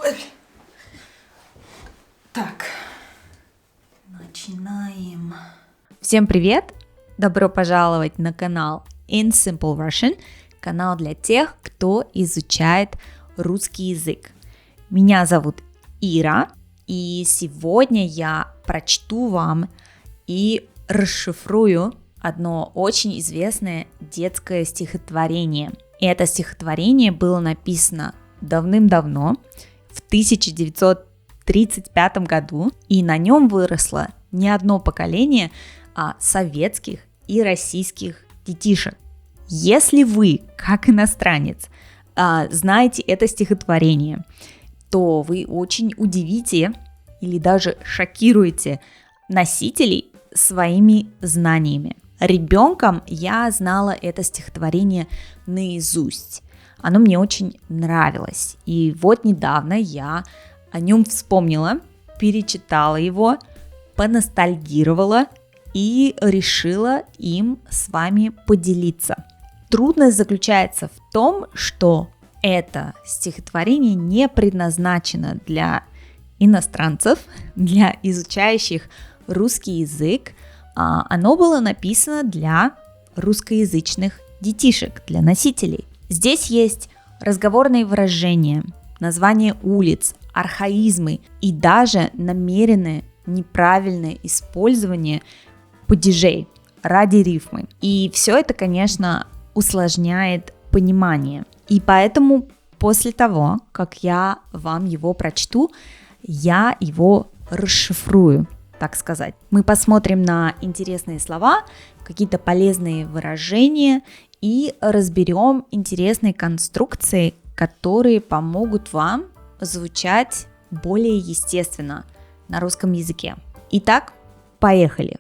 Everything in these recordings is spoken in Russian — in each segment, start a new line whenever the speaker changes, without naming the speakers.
Ой. Так, начинаем. Всем привет! Добро пожаловать на канал In Simple Russian, канал для тех, кто изучает русский язык. Меня зовут Ира, и сегодня я прочту вам и расшифрую одно очень известное детское стихотворение. Это стихотворение было написано давным-давно, в 1935 году, и на нем выросло не одно поколение советских и российских детишек. Если вы, как иностранец, знаете это стихотворение, то вы очень удивите или даже шокируете носителей своими знаниями. Ребенком я знала это стихотворение наизусть. Оно мне очень нравилось. И вот недавно я о нем вспомнила, перечитала его, поностальгировала и решила им с вами поделиться. Трудность заключается в том, что это стихотворение не предназначено для иностранцев, для изучающих русский язык. Оно было написано для русскоязычных детишек, для носителей. Здесь есть разговорные выражения, названия улиц, архаизмы и даже намеренное неправильное использование падежей ради рифмы. И все это, конечно, усложняет понимание. И поэтому после того, как я вам его прочту, я его расшифрую, так сказать. Мы посмотрим на интересные слова, какие-то полезные выражения и разберем интересные конструкции, которые помогут вам звучать более естественно на русском языке. Итак, поехали.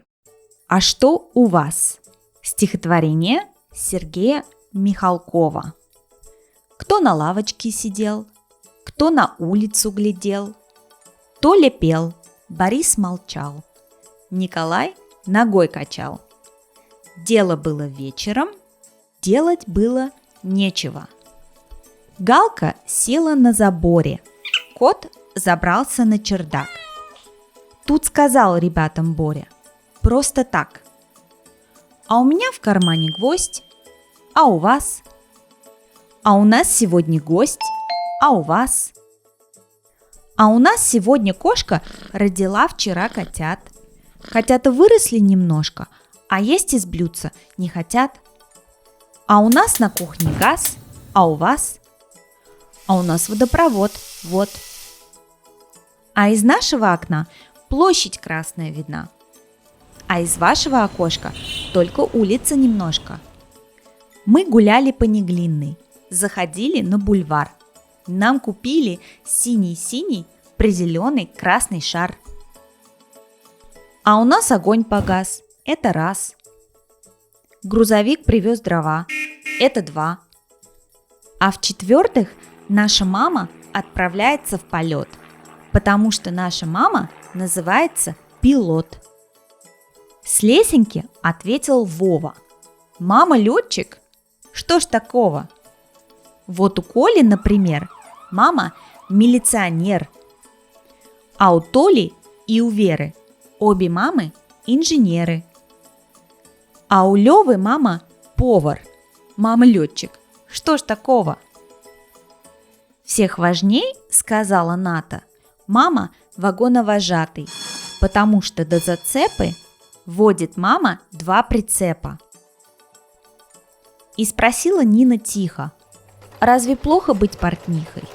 А что у вас? Стихотворение Сергея Михалкова. Кто на лавочке сидел, кто на улицу глядел, Толя пел, Борис молчал, Николай ногой качал. Дело было вечером, делать было нечего. Галка села на заборе, кот забрался на чердак. Тут сказал ребятам Боря: просто так. А у меня в кармане гвоздь, а у вас? А у нас сегодня гость, а у вас? А у нас сегодня кошка родила вчера котят. Котята выросли немножко, а есть из блюдца не хотят. А у нас на кухне газ, а у вас? А у нас водопровод, вот. А из нашего окна площадь красная видна. А из вашего окошка только улица немножко. Мы гуляли по Неглинной, заходили на бульвар. Нам купили синий-синий призеленый красный шар. А у нас огонь погас, это раз. Грузовик привез дрова, это два. А в-четвертых, наша мама отправляется в полет, потому что наша мама называется пилот. С лесенки ответил Вова: мама летчик? Что ж такого? Вот у Коли, например, мама милиционер, а у Толи и у Веры обе мамы инженеры. А у Лёвы мама повар, мама летчик. Что ж такого? Всех важней, сказала Ната, мама вагоновожатый, потому что до зацепы водит мама 2 прицепа. И спросила Нина тихо: разве плохо быть портнихой?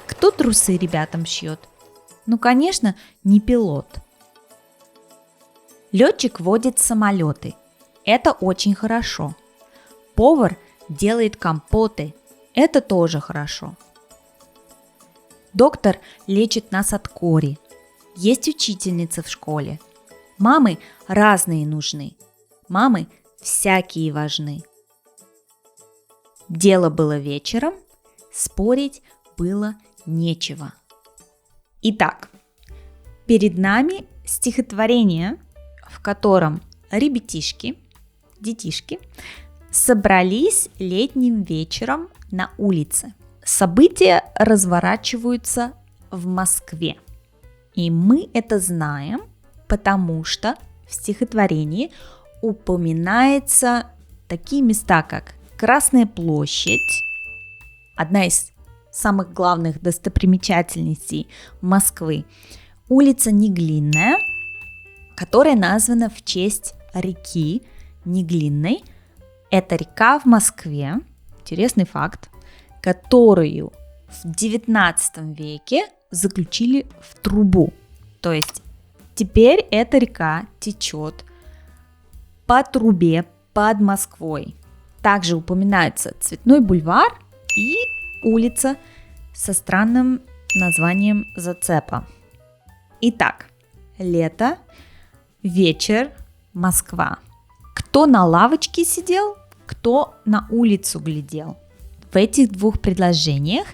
Кто трусы ребятам шьет? Ну, конечно, не пилот. Летчик водит самолеты. Это очень хорошо. Повар делает компоты. Это тоже хорошо. Доктор лечит нас от кори. Есть учительница в школе. Мамы разные нужны. Мамы всякие важны. Дело было вечером, спорить было нечего. Итак, перед нами стихотворение, в котором ребятишки, детишки, собрались летним вечером на улице. События разворачиваются в Москве. И мы это знаем, потому что в стихотворении упоминаются такие места, как Красная площадь, одна из самых главных достопримечательностей Москвы, улица Неглинная, которая названа в честь реки Неглинной. Это река в Москве, интересный факт, которую в 19 веке заключили в трубу. То есть теперь эта река течет по трубе под Москвой. Также упоминается Цветной бульвар и улица со странным названием Зацепа. Итак, лето, вечер, Москва. Кто на лавочке сидел, кто на улицу глядел. В этих двух предложениях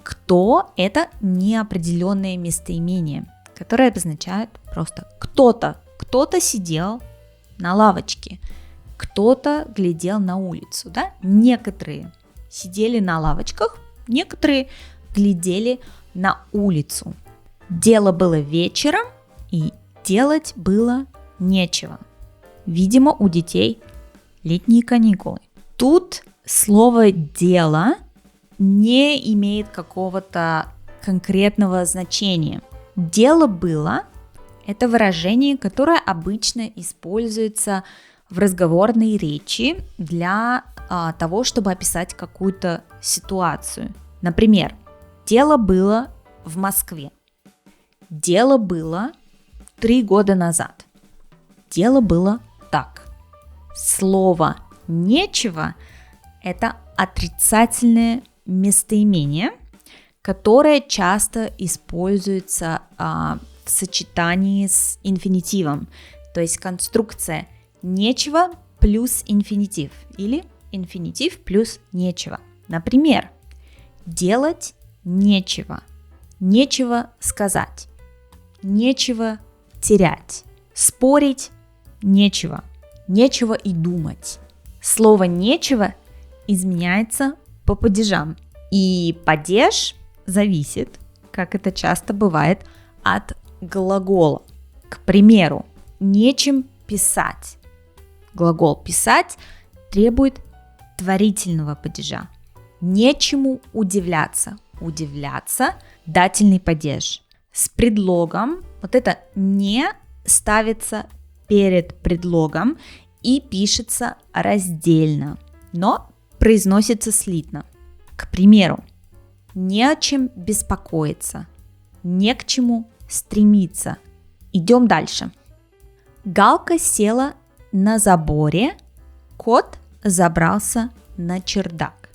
кто – это неопределенное местоимение, которое обозначает просто кто-то сидел на лавочке, кто-то глядел на улицу, да? Некоторые сидели на лавочках, некоторые глядели на улицу. Дело было вечером, и делать было нечего. Видимо, у детей летние каникулы. Тут слово «дело» не имеет какого-то конкретного значения. «Дело было» – это выражение, которое обычно используется в разговорной речи для того, чтобы описать какую-то ситуацию. Например, дело было в Москве. Дело было 3 года назад. Дело было так. Слово «нечего» – это отрицательное местоимение, которое часто используется в сочетании с инфинитивом. То есть конструкция «нечего» плюс инфинитив или инфинитив плюс «нечего». Например, делать нечего, нечего сказать, нечего терять, спорить нечего, нечего и думать. Слово «нечего» изменяется по падежам, и падеж зависит, как это часто бывает, от глагола. К примеру, нечем писать. Глагол «писать» требует творительного падежа. Нечему удивляться. Удивляться – дательный падеж. С предлогом вот это «не» ставится перед предлогом и пишется раздельно, но произносится слитно. К примеру, не о чем беспокоиться, не к чему стремиться. Идем дальше. Галка села на заборе, кот забрался на чердак.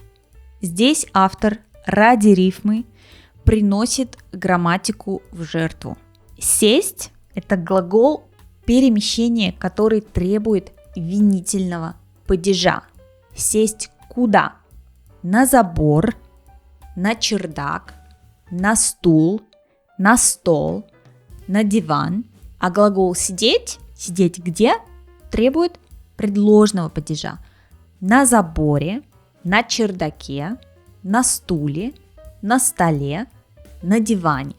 Здесь автор ради рифмы приносит грамматику в жертву. Сесть – это глагол перемещения, который требует винительного падежа. Сесть куда? На забор, на чердак, на стул, на стол, на диван. А глагол сидеть где? Требует предложного падежа. На заборе, на чердаке, на стуле, на столе, на диване.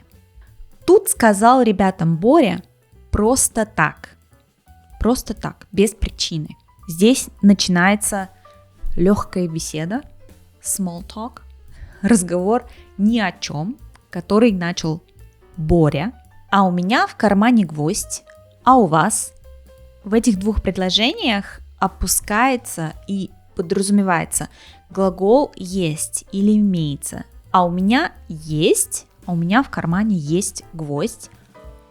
Тут сказал ребятам Боря просто так, без причины. Здесь начинается легкая беседа, small talk, разговор ни о чем, который начал Боря. А у меня в кармане гвоздь, а у вас? В этих двух предложениях опускается и подразумевается глагол есть или имеется. А у меня есть, а у меня в кармане есть гвоздь.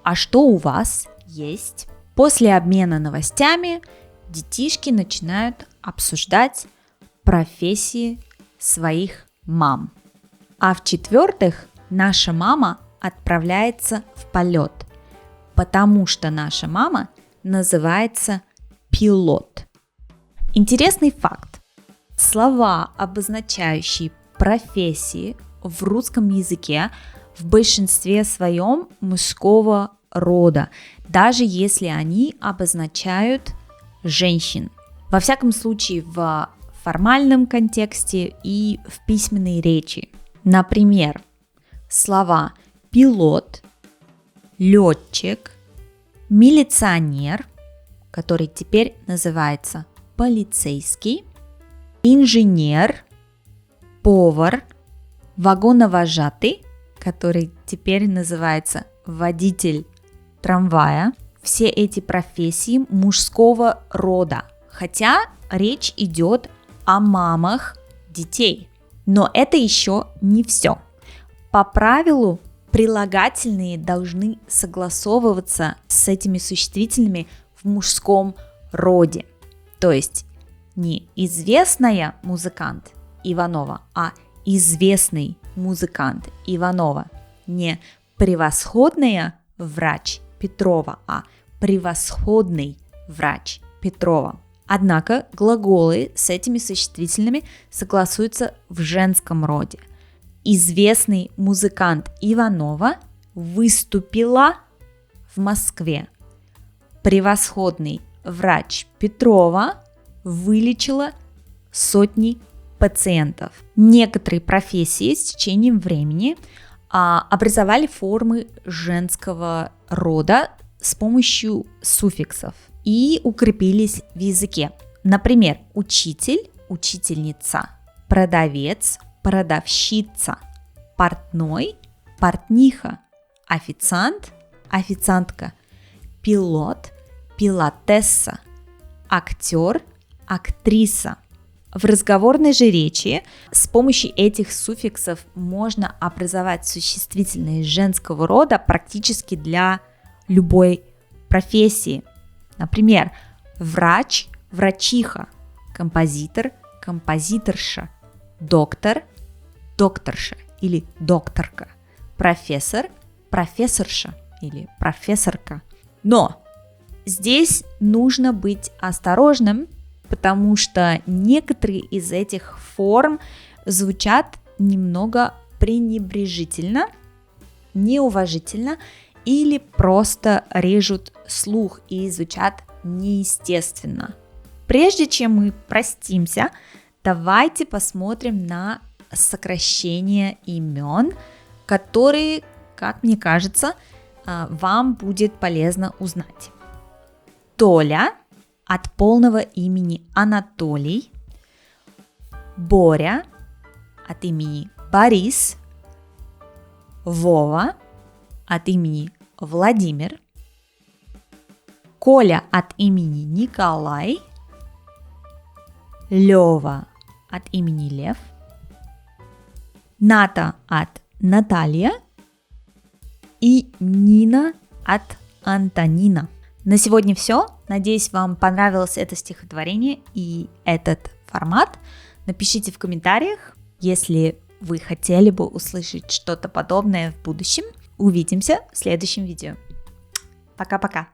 А что у вас есть? После обмена новостями детишки начинают обсуждать профессии своих мам. А в-четвертых, наша мама отправляется в полет, потому что наша мама называется пилот. Интересный факт. Слова, обозначающие профессии в русском языке, в большинстве своем мужского рода, даже если они обозначают женщин. Во всяком случае, в формальном контексте и в письменной речи. Например, слова пилот, летчик, милиционер, который теперь называется полицейский, инженер, повар, вагоновожатый, который теперь называется водитель трамвая. Все эти профессии мужского рода, хотя речь идет о мамах детей. Но это еще не все. По правилу прилагательные должны согласовываться с этими существительными в мужском роде. То есть не известная музыкант Иванова, а известный музыкант Иванова. Не превосходная врач Петрова, а превосходный врач Петрова. Однако глаголы с этими существительными согласуются в женском роде. Известный музыкант Иванова выступила в Москве. Превосходный врач Петрова вылечила сотни пациентов. Некоторые профессии с течением времени образовали формы женского рода с помощью суффиксов и укрепились в языке. Например, учитель, учительница, продавец, продавщица, портной, портниха, официант, официантка, пилот, пилотесса, актер, актриса. В разговорной же речи с помощью этих суффиксов можно образовать существительные женского рода практически для любой профессии. Например, врач, врачиха, композитор, композиторша, доктор, докторша или докторка, профессор, профессорша или профессорка. Но здесь нужно быть осторожным, потому что некоторые из этих форм звучат немного пренебрежительно, неуважительно или просто режут слух и звучат неестественно. Прежде чем мы простимся, давайте посмотрим на сокращения имен, которые, как мне кажется, вам будет полезно узнать. Толя от полного имени Анатолий, Боря от имени Борис, Вова от имени Владимир, Коля от имени Николай, Лёва от имени Лев, Ната от Наталья и Нина от Антонина. На сегодня все. Надеюсь, вам понравилось это стихотворение и этот формат. Напишите в комментариях, если вы хотели бы услышать что-то подобное в будущем. Увидимся в следующем видео. Пока-пока.